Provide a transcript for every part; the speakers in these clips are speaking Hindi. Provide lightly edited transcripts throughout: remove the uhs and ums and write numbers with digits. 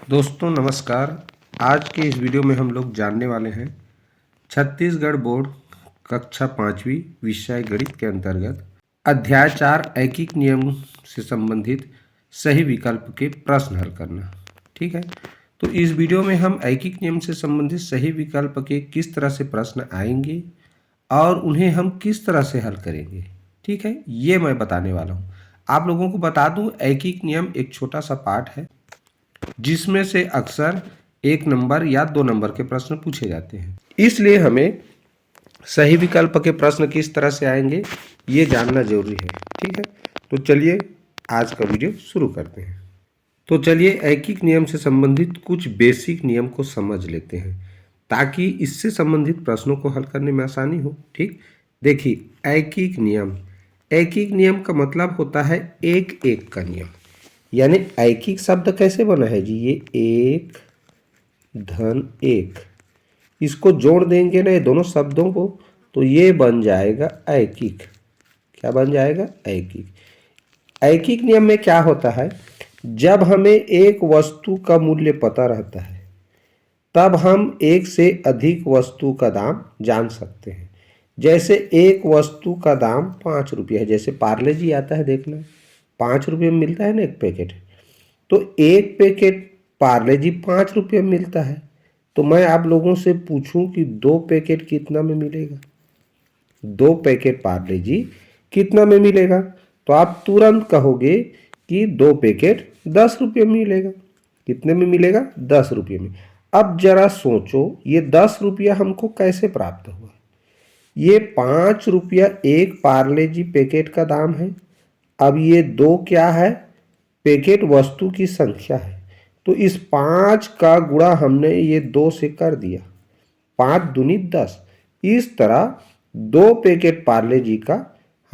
दोस्तों नमस्कार। आज के इस वीडियो में हम लोग जानने वाले हैं छत्तीसगढ़ बोर्ड कक्षा 5वीं विषय गणित के अंतर्गत अध्याय 4 ऐकिक नियम से संबंधित सही विकल्प के प्रश्न हल करना। ठीक है, तो इस वीडियो में हम ऐकिक नियम से संबंधित सही विकल्प के किस तरह से प्रश्न आएंगे और उन्हें हम किस तरह से हल करेंगे, ठीक है, ये मैं बताने वाला हूँ। आप लोगों को बता दूँ, ऐकिक नियम एक छोटा सा पार्ट है जिसमें से अक्सर 1 नंबर या 2 नंबर के प्रश्न पूछे जाते हैं। इसलिए हमें सही विकल्प के प्रश्न किस तरह से आएंगे ये जानना जरूरी है। ठीक है, तो चलिए आज का वीडियो शुरू करते हैं। तो चलिए ऐकिक नियम से संबंधित कुछ बेसिक नियम को समझ लेते हैं ताकि इससे संबंधित प्रश्नों को हल करने में आसानी हो। ठीक, देखिए ऐकिक नियम का मतलब होता है एक एक का नियम। यानी ऐकिक शब्द कैसे बना है जी, ये एक धन एक, इसको जोड़ देंगे ना ये दोनों शब्दों को तो ये बन जाएगा ऐकिक। क्या बन जाएगा? ऐकिक। ऐकिक नियम में क्या होता है, जब हमें एक वस्तु का मूल्य पता रहता है तब हम एक से अधिक वस्तु का दाम जान सकते हैं। जैसे एक वस्तु का दाम 5 रुपये है, जैसे पार्ले जी आता है, देखना 5 रुपये में मिलता है ना एक पैकेट, तो एक पैकेट पार्ले जी 5 रुपये में मिलता है। तो मैं आप लोगों से पूछूं कि 2 पैकेट कितना में मिलेगा? 2 पैकेट पार्ले जी कितना में मिलेगा? तो आप तुरंत कहोगे कि 2 पैकेट 10 रुपये में मिलेगा। कितने में मिलेगा? 10 रुपये में। अब जरा सोचो, ये 10 रुपया हमको कैसे प्राप्त हुआ? ये 5 रुपया एक पार्ले जी पैकेट का दाम है। अब ये 2 क्या है? पैकेट वस्तु की संख्या है। तो इस 5 का गुणा हमने ये 2 से कर दिया, 5 दूनी 10। इस तरह 2 पैकेट पार्ले जी का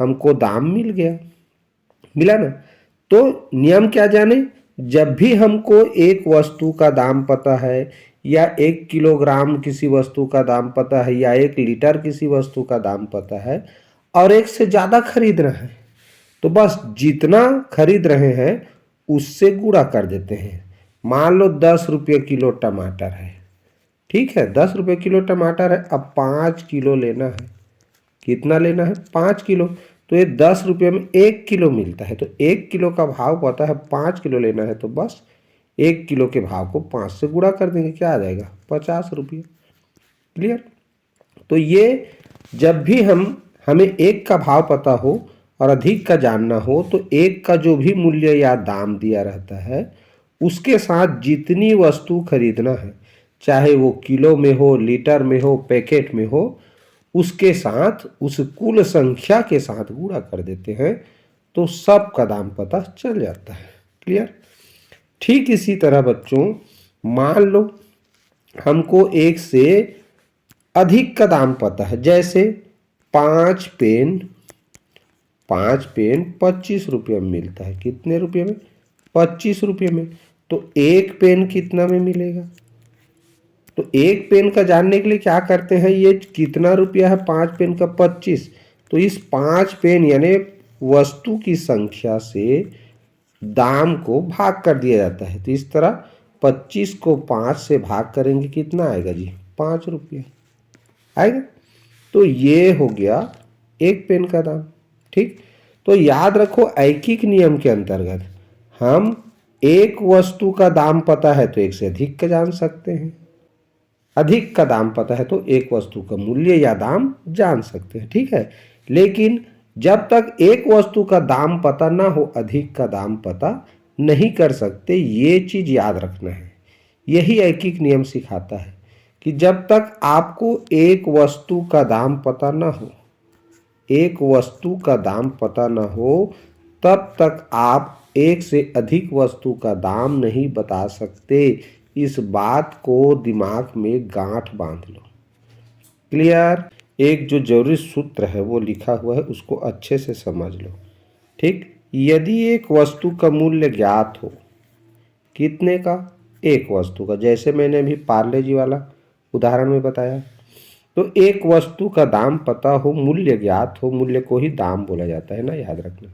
हमको दाम मिल गया, मिला ना। तो नियम क्या जाने, जब भी हमको एक वस्तु का दाम पता है या 1 किलोग्राम किसी वस्तु का दाम पता है या 1 लीटर किसी वस्तु का दाम पता है और एक से ज़्यादा खरीदना है, तो बस जितना खरीद रहे हैं उससे गुणा कर देते हैं। मान लो 10 रुपये किलो टमाटर है, ठीक है, 10 रुपये किलो टमाटर है। अब 5 किलो लेना है। कितना लेना है? 5 किलो। तो ये 10 रुपये में 1 किलो मिलता है, तो 1 किलो का भाव पता है, 5 किलो लेना है, तो बस 1 किलो के भाव को 5 से गुणा कर देंगे, क्या आ जाएगा? 50 रुपये। क्लियर? तो ये जब भी हमें एक का भाव पता हो और अधिक का जानना हो तो एक का जो भी मूल्य या दाम दिया रहता है उसके साथ जितनी वस्तु खरीदना है, चाहे वो किलो में हो, लीटर में हो, पैकेट में हो, उसके साथ उस कुल संख्या के साथ गुणा कर देते हैं तो सब का दाम पता चल जाता है। क्लियर? ठीक इसी तरह बच्चों, मान लो हमको एक से अधिक का दाम पता है, जैसे 5 पेन 25 रुपये में मिलता है। कितने रुपये में? 25 रुपये में। तो एक पेन कितना में मिलेगा? तो एक पेन का जानने के लिए क्या करते हैं, ये कितना रुपया है? 5 पेन का 25। तो इस 5 पेन यानी वस्तु की संख्या से दाम को भाग कर दिया जाता है। तो इस तरह 25 को 5 से भाग करेंगे, कितना आएगा जी? 5 रुपये आएगा। तो ये हो गया एक पेन का दाम। ठीक, तो याद रखो ऐकिक नियम के अंतर्गत हम एक वस्तु का दाम पता है तो एक से अधिक का जान सकते हैं, अधिक का दाम पता है तो एक वस्तु का मूल्य या दाम जान सकते हैं। ठीक है, लेकिन जब तक एक वस्तु का दाम पता ना हो अधिक का दाम पता नहीं कर सकते। ये चीज याद रखना है। यही ऐकिक नियम सिखाता है कि जब तक आपको एक वस्तु का दाम पता ना हो, एक वस्तु का दाम पता ना हो, तब तक आप एक से अधिक वस्तु का दाम नहीं बता सकते। इस बात को दिमाग में गांठ बांध लो। क्लियर? एक जो जरूरी सूत्र है वो लिखा हुआ है, उसको अच्छे से समझ लो। ठीक, यदि एक वस्तु का मूल्य ज्ञात हो, कितने का? एक वस्तु का, जैसे मैंने अभी पार्ले जी वाला उदाहरण में बताया, तो एक वस्तु का दाम पता हो, मूल्य ज्ञात हो, मूल्य को ही दाम बोला जाता है ना, याद रखना।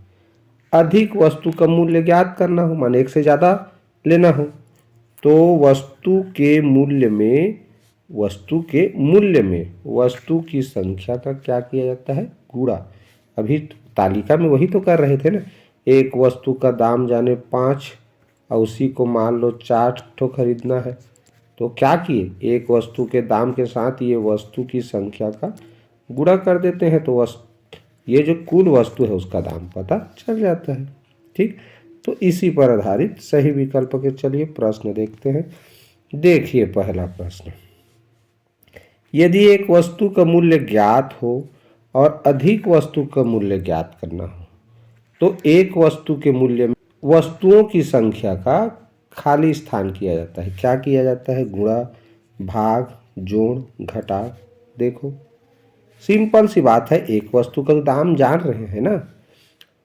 अधिक वस्तु का मूल्य ज्ञात करना हो, माने एक से ज़्यादा लेना हो, तो वस्तु की संख्या का क्या किया जाता है, गुणा। अभी तालिका में वही तो कर रहे थे ना, एक वस्तु का दाम जाने 5 और उसी को मान लो 4 ठो खरीदना है, तो क्या किए, एक वस्तु के दाम के साथ ये वस्तु की संख्या का गुणा कर देते हैं, तो ये जो कुल वस्तु है उसका दाम पता चल जाता है। ठीक, तो इसी पर आधारित सही विकल्प के चलिए प्रश्न देखते हैं। देखिए पहला प्रश्न, यदि एक वस्तु का मूल्य ज्ञात हो और अधिक वस्तु का मूल्य ज्ञात करना हो, तो एक वस्तु के मूल्य में वस्तुओं की संख्या का खाली स्थान किया जाता है। क्या किया जाता है, गुणा, भाग, जोड़, घटा। देखो सिंपल सी बात है, एक वस्तु का तो दाम जान रहे हैं ना,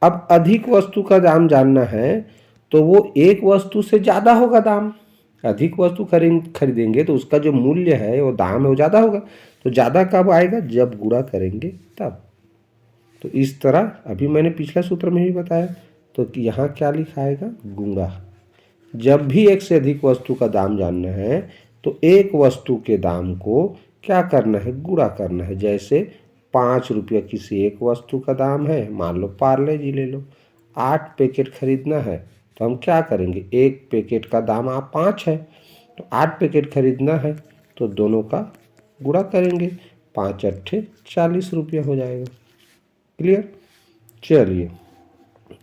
अब अधिक वस्तु का दाम जानना है तो वो एक वस्तु से ज़्यादा होगा दाम। अधिक वस्तु खरीदेंगे तो उसका जो मूल्य है, वो दाम है, वो ज़्यादा होगा। तो ज़्यादा कब आएगा, जब गुणा करेंगे तब। तो इस तरह अभी मैंने पिछला सूत्र में भी बताया, तो यहाँ क्या लिखा आएगा, गुणा। जब भी एक से अधिक वस्तु का दाम जानना है तो एक वस्तु के दाम को क्या करना है, गुणा करना है। जैसे 5 रुपया किसी एक वस्तु का दाम है, मान लो पार्ले जी ले लो, 8 पैकेट खरीदना है, तो हम क्या करेंगे, एक पैकेट का दाम आप 5 है, तो 8 पैकेट खरीदना है, तो दोनों का गुणा करेंगे, 5 अट्ठे 40 रुपया हो जाएगा। क्लियर। चलिए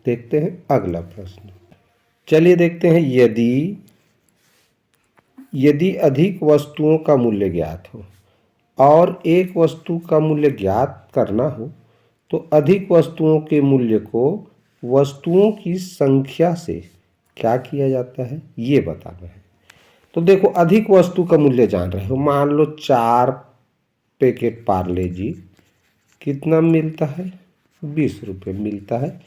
देखते हैं अगला प्रश्न। चलिए देखते हैं, यदि अधिक वस्तुओं का मूल्य ज्ञात हो और एक वस्तु का मूल्य ज्ञात करना हो, तो अधिक वस्तुओं के मूल्य को वस्तुओं की संख्या से क्या किया जाता है, ये बताना है। तो देखो अधिक वस्तु का मूल्य जान रहे हो, मान लो 4 पैकेट पार्ले जी कितना मिलता है, 20 रुपये मिलता है,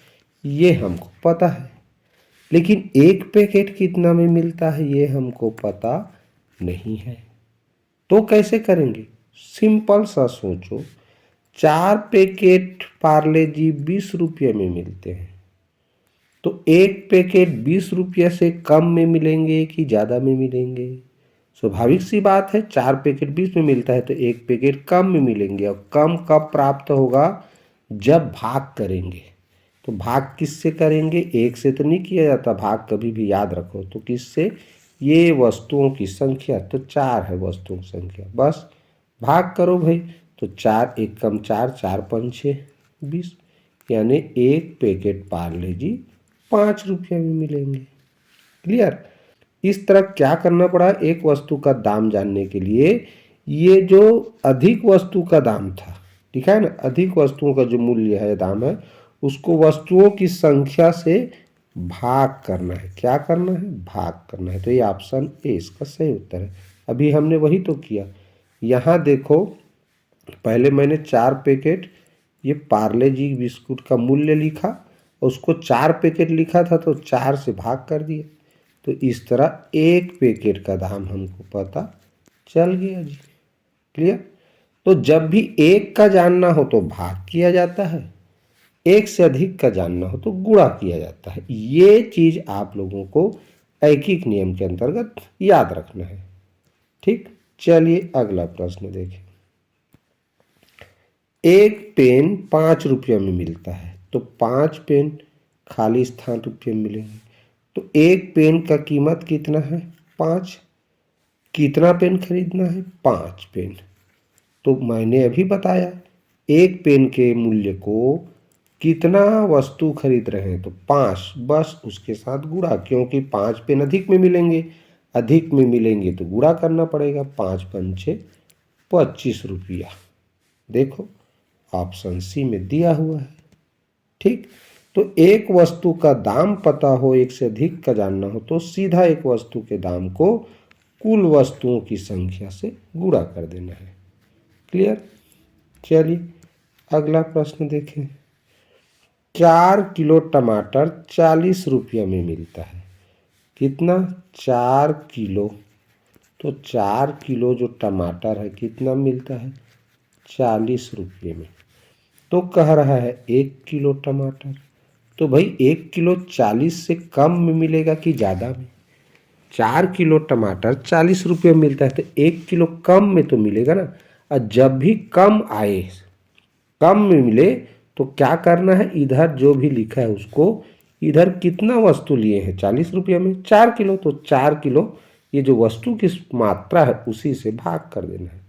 ये हमको पता है। लेकिन एक पैकेट कितना में मिलता है ये हमको पता नहीं है, तो कैसे करेंगे, सिंपल सा सोचो, 4 पैकेट पार्ले जी 20 रुपये में मिलते हैं, तो एक पैकेट 20 रुपये से कम में मिलेंगे कि ज़्यादा में मिलेंगे। स्वाभाविक सी बात है, 4 पैकेट 20 में मिलता है तो एक पैकेट कम में मिलेंगे। और कम कब प्राप्त होगा, जब भाग करेंगे। तो भाग किससे करेंगे, एक से तो नहीं किया जाता भाग, कभी भी याद रखो। तो किससे, ये वस्तुओं की संख्या, तो 4 है वस्तुओं की संख्या, बस भाग करो भाई। तो 4 एक कम 4, 4 पंचे 20, यानी एक पैकेट पार्ले जी 5 रुपये में मिलेंगे। क्लियर। इस तरह क्या करना पड़ा, एक वस्तु का दाम जानने के लिए ये जो अधिक वस्तु का दाम था, ठीक है ना, अधिक वस्तुओं का जो मूल्य है, दाम है, उसको वस्तुओं की संख्या से भाग करना है। क्या करना है, भाग करना है। तो ये ऑप्शन ए इसका सही उत्तर है। अभी हमने वही तो किया। यहाँ देखो पहले मैंने 4 पैकेट ये पार्ले जी बिस्कुट का मूल्य लिखा, उसको 4 पैकेट लिखा था तो 4 से भाग कर दिया, तो इस तरह एक पैकेट का दाम हमको पता चल गया जी। क्लियर। तो जब भी एक का जानना हो तो भाग किया जाता है, एक से अधिक का जानना हो तो गुणा किया जाता है। ये चीज आप लोगों को ऐकिक नियम के अंतर्गत याद रखना है। ठीक, चलिए अगला प्रश्न देखें। एक पेन 5 रुपये में मिलता है, तो 5 पेन खाली स्थान रुपये में मिलेंगे। तो एक पेन का कीमत कितना है, 5। कितना पेन खरीदना है, 5 पेन। तो मैंने अभी बताया एक पेन के मूल्य को कितना वस्तु खरीद रहे हैं, तो 5, बस उसके साथ गुणा, क्योंकि 5 पेन अधिक में मिलेंगे, अधिक में मिलेंगे तो गुणा करना पड़ेगा। 5 पंचे 25 रुपया। देखो ऑप्शन सी में दिया हुआ है। ठीक, तो एक वस्तु का दाम पता हो, एक से अधिक का जानना हो, तो सीधा एक वस्तु के दाम को कुल वस्तुओं की संख्या से गुणा कर देना है। क्लियर। चलिए अगला प्रश्न देखें। 4 किलो टमाटर 40 रुपये में मिलता है। कितना, 4 किलो। तो 4 किलो जो टमाटर है कितना मिलता है, 40 रुपये में। तो कह रहा है 1 किलो टमाटर, तो भाई 1 किलो 40 से कम में मिलेगा कि ज़्यादा में। 4 किलो टमाटर 40 रुपये में मिलता है, तो 1 किलो कम में तो मिलेगा ना। और जब भी कम आए, कम में मिले, तो क्या करना है, इधर जो भी लिखा है उसको, इधर कितना वस्तु लिए हैं 40 रुपये में, 4 किलो, तो 4 किलो ये जो वस्तु की मात्रा है उसी से भाग कर देना है।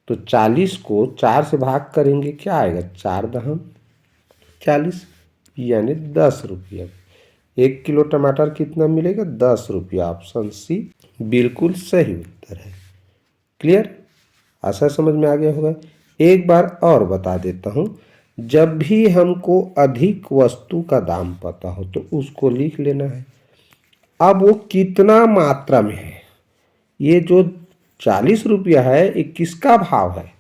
तो 40 को 4 से भाग करेंगे, क्या आएगा, 4 दहम 40, यानी 10 रुपया। 1 किलो टमाटर कितना मिलेगा, 10 रुपया। ऑप्शन सी बिल्कुल सही उत्तर है। क्लियर, आशा समझ में आ गया होगा। एक बार और बता देता हूँ, जब भी हमको अधिक वस्तु का दाम पता हो तो उसको लिख लेना है। अब वो कितना मात्रा में है, ये जो 40 रुपया है ये किसका भाव है,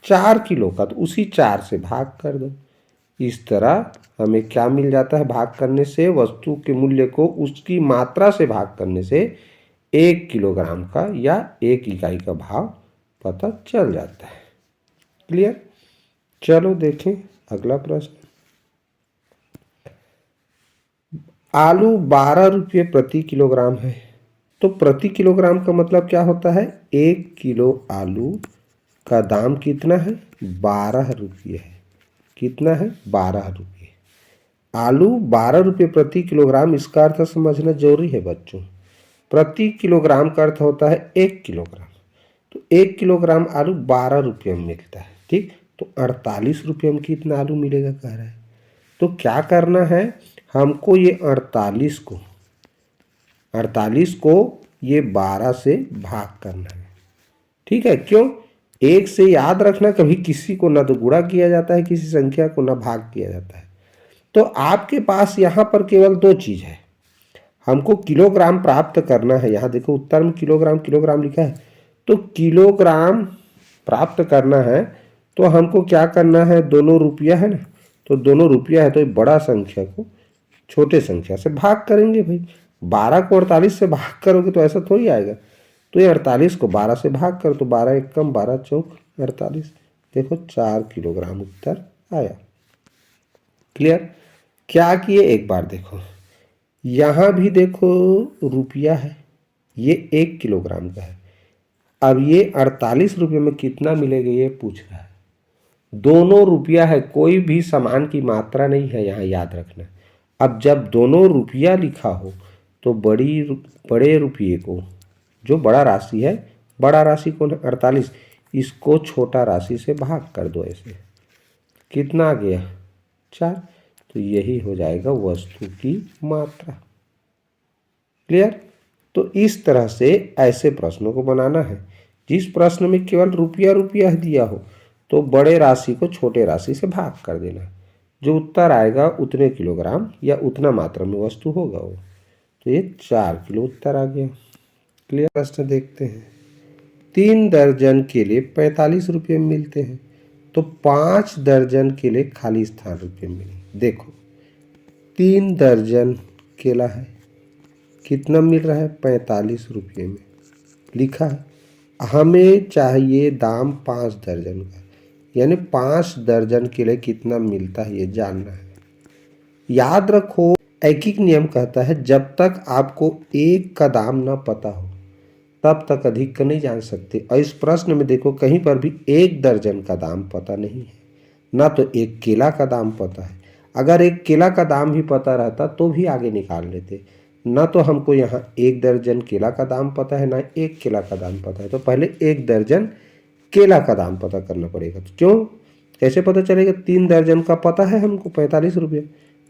4 किलो का, तो उसी 4 से भाग कर दो। इस तरह हमें क्या मिल जाता है, भाग करने से वस्तु के मूल्य को उसकी मात्रा से भाग करने से 1 किलोग्राम का या 1 इकाई का भाव पता चल जाता है। क्लियर, चलो देखें अगला प्रश्न। आलू 12 रुपये प्रति किलोग्राम है, तो प्रति किलोग्राम का मतलब क्या होता है, 1 किलो आलू का दाम कितना है, 12 रुपये है। कितना है, 12 रुपये। आलू 12 रुपये प्रति किलोग्राम, इसका अर्थ समझना जरूरी है बच्चों। प्रति किलोग्राम का अर्थ होता है 1 किलोग्राम, तो 1 किलोग्राम आलू 12 रुपये में मिलता है। ठीक, तो 48 रुपये में कितना आलू मिलेगा कह रहा है। तो क्या करना है, हमको ये 48 को ये 12 से भाग करना है। ठीक है, क्यों, एक से याद रखना, कभी किसी को ना तो गुणा किया जाता है, किसी संख्या को ना भाग किया जाता है। तो आपके पास यहाँ पर केवल 2 चीज़ है, हमको किलोग्राम प्राप्त करना है। यहाँ देखो उत्तर में किलोग्राम किलोग्राम लिखा है, तो किलोग्राम प्राप्त करना है तो हमको क्या करना है, दोनों रुपया है ना, तो दोनों रुपया है तो बड़ा संख्या को छोटे संख्या से भाग करेंगे भाई। 12 को 48 से भाग करोगे तो ऐसा थोड़ी आएगा। तो ये 48 को 12 से भाग करो, तो 12 एक कम 12 चौक 48, देखो 4 किलोग्राम उत्तर आया। क्लियर, क्या किए, एक बार देखो, यहाँ भी देखो रुपया है, ये 1 किलोग्राम का है। अब ये 48 रुपये में कितना मिलेगा ये पूछ रहा है। दोनों रुपया है, कोई भी सामान की मात्रा नहीं है, यहाँ याद रखना। अब जब दोनों रुपया लिखा हो तो बड़े रुपये को, जो बड़ा राशि है, बड़ा राशि कौन है 48, इसको छोटा राशि से भाग कर दो। ऐसे कितना आ गया, 4, तो यही हो जाएगा वस्तु की मात्रा। क्लियर, तो इस तरह से ऐसे प्रश्नों को बनाना है। जिस प्रश्न में केवल रुपया रुपया दिया हो तो बड़े राशि को छोटे राशि से भाग कर देना, जो उत्तर आएगा उतने किलोग्राम या उतना मात्रा में वस्तु होगा वो। तो ये 4 किलो उत्तर आ गया। क्लियर, प्रश्न देखते हैं। 3 दर्जन केले 45 रुपये में मिलते हैं, तो 5 दर्जन केले खाली स्थान रुपये में मिले। देखो 3 दर्जन केला है, कितना मिल रहा है, 45 रुपये में लिखा है। हमें चाहिए दाम 5 दर्जन का, यानी 5 दर्जन केले कितना मिलता है ये जानना है। याद रखो, ऐकिक नियम कहता है जब तक आपको एक का दाम ना पता हो तब तक अधिक का नहीं जान सकते। और इस प्रश्न में देखो कहीं पर भी 1 दर्जन का दाम पता नहीं है, ना तो 1 केला का दाम पता है। अगर 1 केला का दाम भी पता रहता तो भी आगे निकाल लेते। ना तो हमको यहाँ 1 दर्जन केला का दाम पता है, ना 1 केला का दाम पता है, तो पहले 1 दर्जन केला का दाम पता करना पड़ेगा। तो क्यों, कैसे पता चलेगा, 3 दर्जन का पता है हमको 45 रुपये,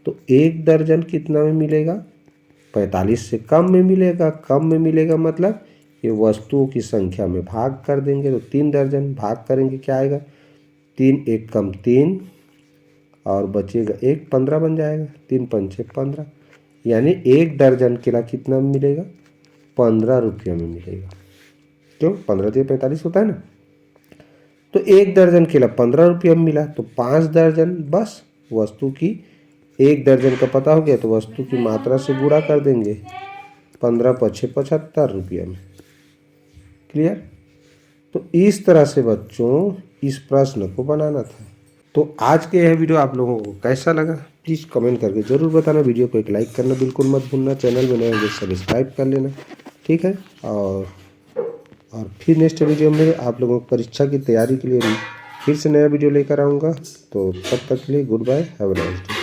तो 1 दर्जन कितना में मिलेगा, 45 से कम में मिलेगा। कम में मिलेगा मतलब ये वस्तुओं की संख्या में भाग कर देंगे, तो 3 दर्जन भाग करेंगे, क्या आएगा, 3 एक कम 3 और बचेगा 1, 15 बन जाएगा, 3 पंचे 15, यानी 1 दर्जन केला कितना में मिलेगा, 15 रुपये में मिलेगा। क्यों, 15 से 45 होता है ना, तो 1 दर्जन केला 15 रुपये में मिला, तो 5 दर्जन, बस वस्तु की 1 दर्जन का पता हो गया तो वस्तु की मात्रा से गुणा कर देंगे, 15 पछे 75 रुपये में। क्लियर, तो इस तरह से बच्चों इस प्रश्न को बनाना था। तो आज के यह वीडियो आप लोगों को कैसा लगा प्लीज़ कमेंट करके ज़रूर बताना। वीडियो को एक लाइक करना बिल्कुल मत भूलना, चैनल में नए हो तो सब्सक्राइब कर लेना। ठीक है। और फिर नेक्स्ट वीडियो में आप लोगों को परीक्षा की तैयारी के लिए फिर से नया वीडियो लेकर आऊँगा। तो तब तक के लिए good bye, have a nice day.